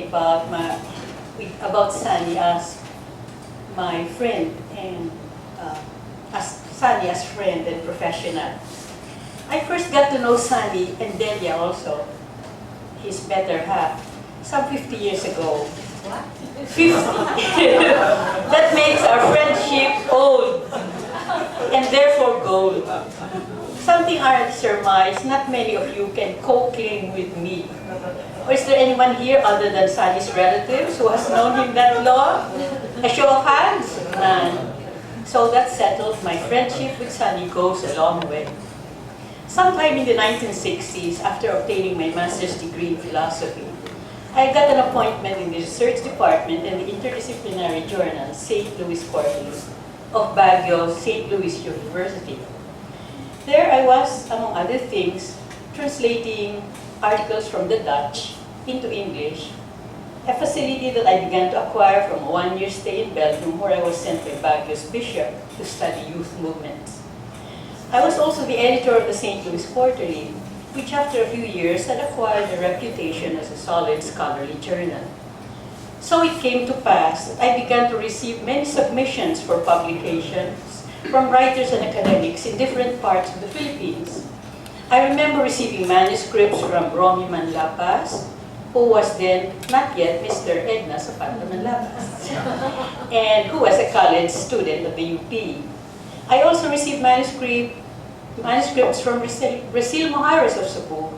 about Sunny as my friend and as Sunny as friend and professional. I first got to know Sunny and Delia also, his better half, some 50 years ago. What? 50. That makes our friendship old and therefore gold. Something I surmise not many of you can co-claim with me. Or is there anyone here other than Sunny's relatives who has known him that long? A show of hands? None. So that settled. My friendship with Sunny goes a long way. Sometime in the 1960s, after obtaining my master's degree in philosophy, I got an appointment in the research department in the interdisciplinary journal, St. Louis Quarterly, of Baguio, St. Louis University. There I was, among other things, translating articles from the Dutch into English, a facility that I began to acquire from a one-year stay in Belgium, where I was sent by Baguio's bishop to study youth movements. I was also the editor of the St. Louis Quarterly, which after a few years had acquired a reputation as a solid scholarly journal. So it came to pass that I began to receive many submissions for publications from writers and academics in different parts of the Philippines. I remember receiving manuscripts from Romy Manlapas, who was then not yet Mr. Edna Zapata Manlapas, and who was a college student at the UP. I also received manuscripts from Brazil Mojares of Cebu,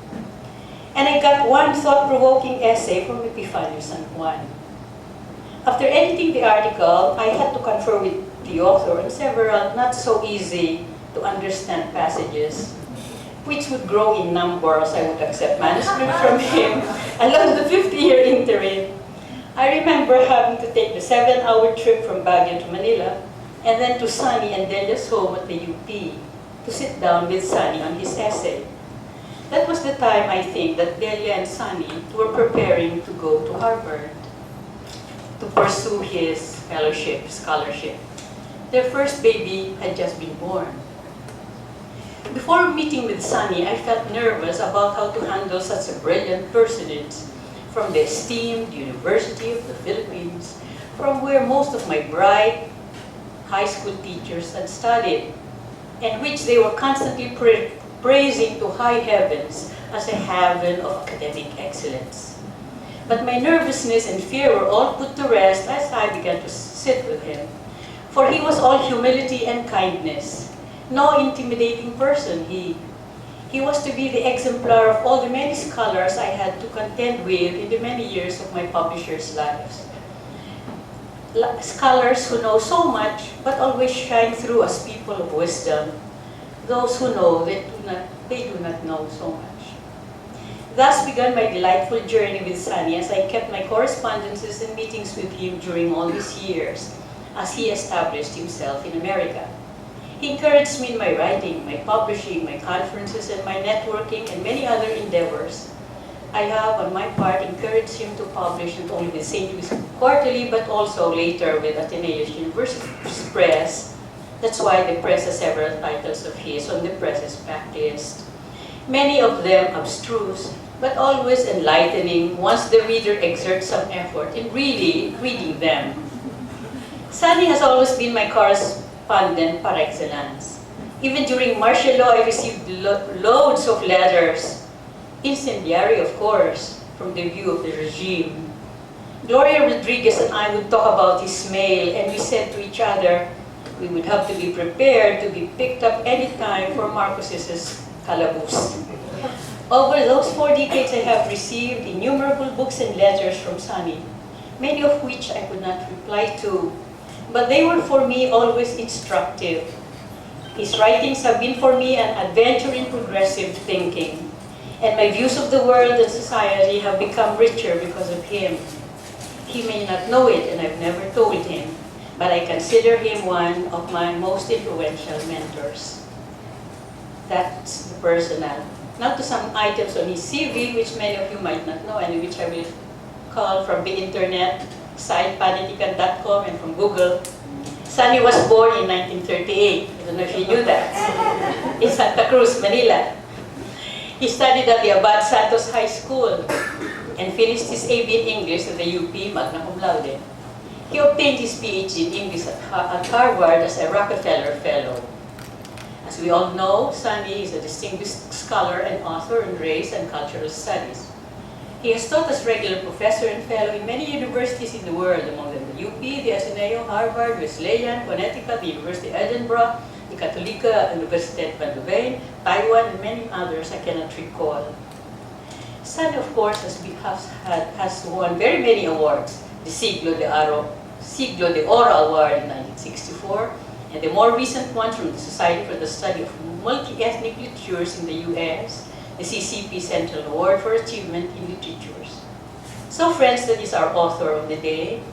and I got one thought-provoking essay from Epifanio San Juan. After editing the article, I had to confer with the author on several not so easy to understand passages, which would grow in number as I would accept manuscript from him along the 50-year interim. I remember having to take the 7-hour trip from Baguio to Manila, and then to Sunny and Delia's home at the UP to sit down with Sunny on his essay. That was the time, I think, that Delia and Sunny were preparing to go to Harvard to pursue his fellowship, scholarship. Their first baby had just been born. Before meeting with Sunny, I felt nervous about how to handle such a brilliant personage from the esteemed University of the Philippines, from where most of my bright high school teachers had studied, and which they were constantly praising to high heavens as a haven of academic excellence. But my nervousness and fear were all put to rest as I began to sit with him, for he was all humility and kindness. No intimidating person, he was to be the exemplar of all the many scholars I had to contend with in the many years of my publishers' lives. Scholars who know so much, but always shine through as people of wisdom. Those who know, they do not know so much. Thus began my delightful journey with Sunny as I kept my correspondences and meetings with him during all these years, as he established himself in America. He encouraged me in my writing, my publishing, my conferences, and my networking, and many other endeavors. I have, on my part, encouraged him to publish not only with St. Louis Quarterly, but also later with Ateneo's University Press. That's why the press has several titles of his on the press's backlist. Many of them abstruse, but always enlightening once the reader exerts some effort in really reading them. Sunny has always been my correspondent par excellence. Even during martial law, I received loads of letters. Incendiary, of course, from the view of the regime. Gloria Rodriguez and I would talk about his mail, and we said to each other, we would have to be prepared to be picked up anytime for Marcos's calaboose. Over those 4 decades, I have received innumerable books and letters from Sunny, many of which I could not reply to, but they were for me always instructive. His writings have been for me an adventure in progressive thinking, and my views of the world and society have become richer because of him. He may not know it, and I've never told him, but I consider him one of my most influential mentors. That's the personal. Now to some items on his CV, which many of you might not know, and which I will call from the internet, site panitikan.com, and from Google. Sunny was born in 1938. I don't know if you knew that. In Santa Cruz, Manila. He studied at the Abad Santos High School and finished his AB in English at the UP, magna cum laude. He obtained his PhD in English at Harvard as a Rockefeller Fellow. As we all know, Sunny is a distinguished scholar and author in race and cultural studies. He has taught as regular professor and fellow in many universities in the world, among them the UP, the Ateneo, Harvard, Wesleyan, Connecticut, the University of Edinburgh, the Católica Universidad Van Louvain, Taiwan, and many others I cannot recall. Sunny, of course, has won very many awards. The Siglo de Oro Award in 1964, and the more recent one from the Society for the Study of Multi-Ethnic Literatures in the US, the CCP Central Award for Achievement in Literatures. So friends, that is our author of the day,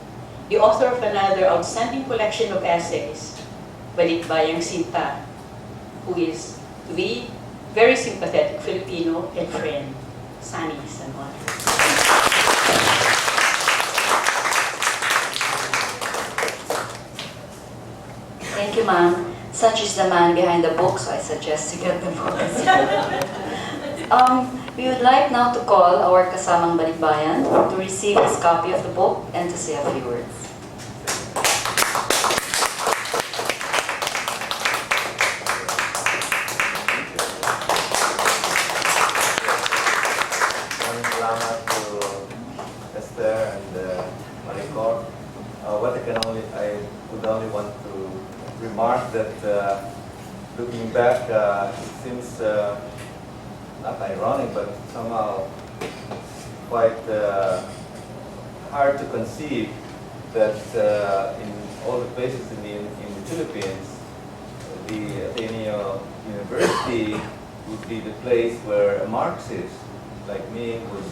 the author of another outstanding collection of essays, Balikbayang Sinta, who is to be very sympathetic Filipino and friend, Sunny San Juan. Thank you, ma'am. Such is the man behind the book, so I suggest you get the books. We would like now to call our kasamang balikbayan to receive his copy of the book and to say a few words. Salamat to Esther and Maricor. I would only want to remark that looking back, it seems not ironic, but somehow quite hard to conceive that in all the places in the Philippines, the Ateneo University would be the place where a Marxist like me would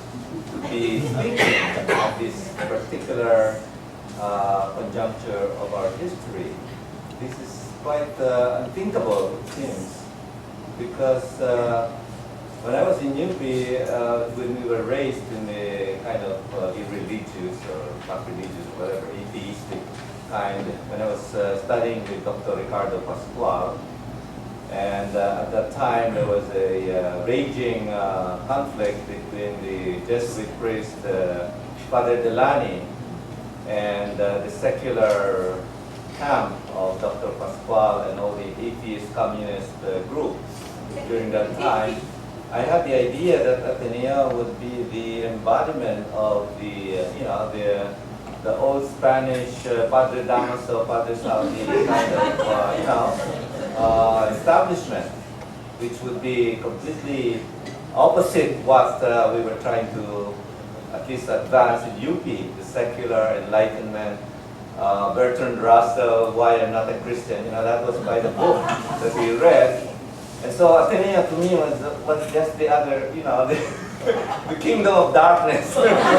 be thinking of this particular conjuncture of our history. This is quite unthinkable, it seems, because when I was in UP, when we were raised in the kind of irreligious or not religious, whatever, atheistic kind, when I was studying with Dr. Ricardo Pascual, and at that time there was a raging conflict between the Jesuit priest Father Delany and the secular camp of Dr. Pascual and all the atheist communist groups during that time. I had the idea that Ateneo would be the embodiment of the old Spanish Padre Damaso, Padre Saudi kind of establishment, which would be completely opposite what we were trying to at least advance in UP, the secular enlightenment. Bertrand Russell, Why I'm Not a Christian, that was by the book that we read. And so Ateneo to me was just the other, the kingdom of darkness.